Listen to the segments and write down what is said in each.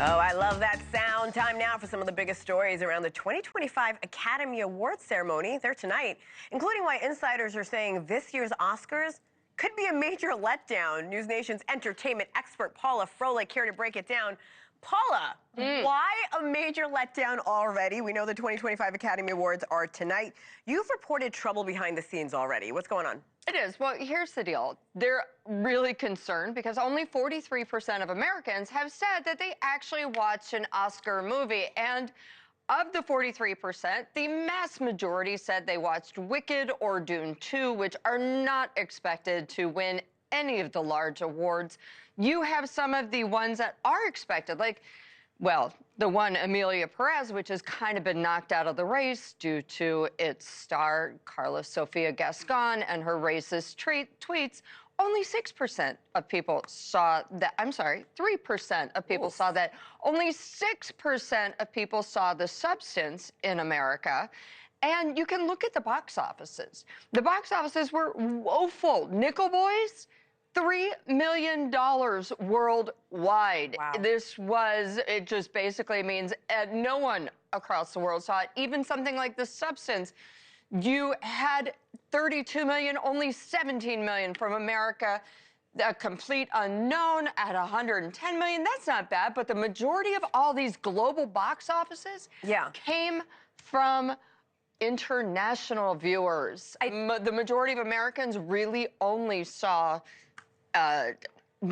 Oh, I love that sound. Time now for some of the biggest stories around the 2025 Academy Awards ceremony. They're tonight, including why insiders are saying this year's Oscars could be a major letdown. NewsNation's entertainment expert Paula Froelich here to break it down. Paula, why a major letdown already? We know the 2025 Academy Awards are tonight. You've reported trouble behind the scenes already. What's going on? It is. Well, here's the deal. They're really concerned because only 43% of Americans have said that they actually watched an Oscar movie. And of the 43%, the mass majority said they watched Wicked or Dune 2, which are not expected to win any of the large awards. You have some of the ones that are expected, like, well, the one Amelia Perez, which has kind of been knocked out of the race due to its star, Carlos Sofia Gascon, and her racist tweets. Only 6% of people saw that. I'm sorry, 3% of people saw that. Only 6% of people saw The Substance in America. And you can look at the box offices. The box offices were woeful. Nickel Boys, $3 million worldwide. Wow. It just basically means no one across the world saw it. Even something like The Substance, you had 32 million, only 17 million from America. A Complete Unknown at 110 million. That's not bad, but the majority of all these global box offices came from international viewers. The majority of Americans really only saw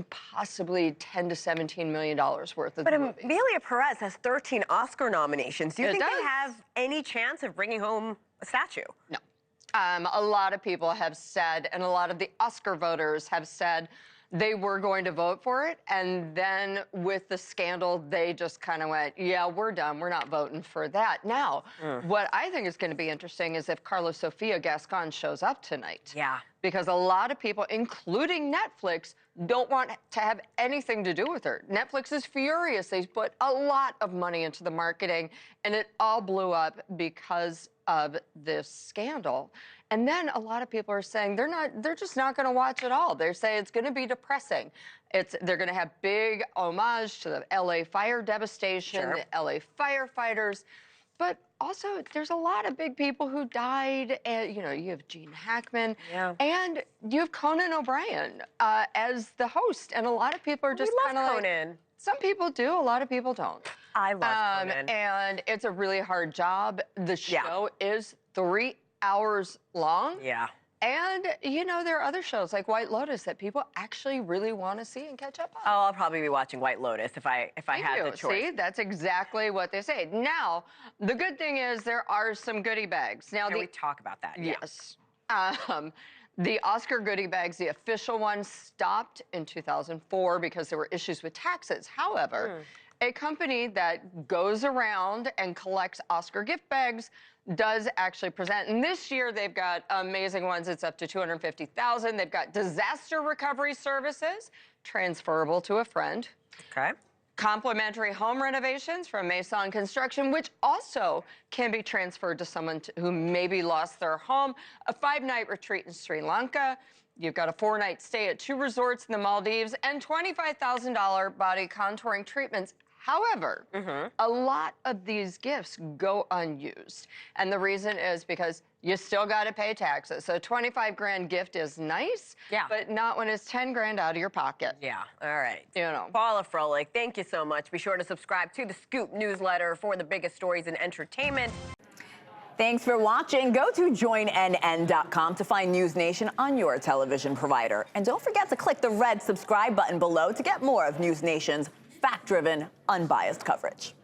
possibly $10 to $17 million worth of the movie. Amelia Perez has 13 Oscar nominations. Do you think does. they have any chance of bringing home a statue? No. A lot of people have said, and a lot of the Oscar voters have said, they were going to vote for it, and then with the scandal, they just kind of went, yeah, we're done. We're not voting for that. Now, what I think is going to be interesting is if Carlos Sofia Gascon shows up tonight. Yeah. Because a lot of people, including Netflix, don't want to have anything to do with her. Netflix is furious. They put a lot of money into the marketing, and it all blew up because of this scandal. And then a lot of people are saying they're just not going to watch it all. They say it's going to be depressing. They're going to have big homage to the LA fire devastation, the LA firefighters. But also, there's a lot of big people who died. And, you know, you have Gene Hackman, and you have Conan O'Brien as the host. And a lot of people are just kind of like, Conan. Some people do, a lot of people don't. I love Conan. And it's a really hard job. The show is 3 hours long. Yeah. And, you know, there are other shows like White Lotus that people actually really want to see and catch up on. Oh, I'll probably be watching White Lotus if I had the choice. See, that's exactly what they say. Now, the good thing is there are some goodie bags. Now, Can we talk about that? Yes. The Oscar goodie bags, the official ones, stopped in 2004 because there were issues with taxes. However, a company that goes around and collects Oscar gift bags does actually present. And this year, they've got amazing ones. It's up to $250,000. They've got disaster recovery services, transferable to a friend. Okay. Complimentary home renovations from Maison Construction, which also can be transferred to someone who maybe lost their home. A 5-night retreat in Sri Lanka. You've got a 4-night stay at 2 resorts in the Maldives and $25,000 body contouring treatments. However, a lot of these gifts go unused. And the reason is because you still got to pay taxes. So a 25 grand gift is nice, but not when it's 10 grand out of your pocket. Yeah, all right. You know. Paula Froelich, thank you so much. Be sure to subscribe to the Scoop newsletter for the biggest stories in entertainment. Thanks for watching. Go to joinnn.com to find NewsNation on your television provider. And don't forget to click the red subscribe button below to get more of NewsNation's fact-driven, unbiased coverage.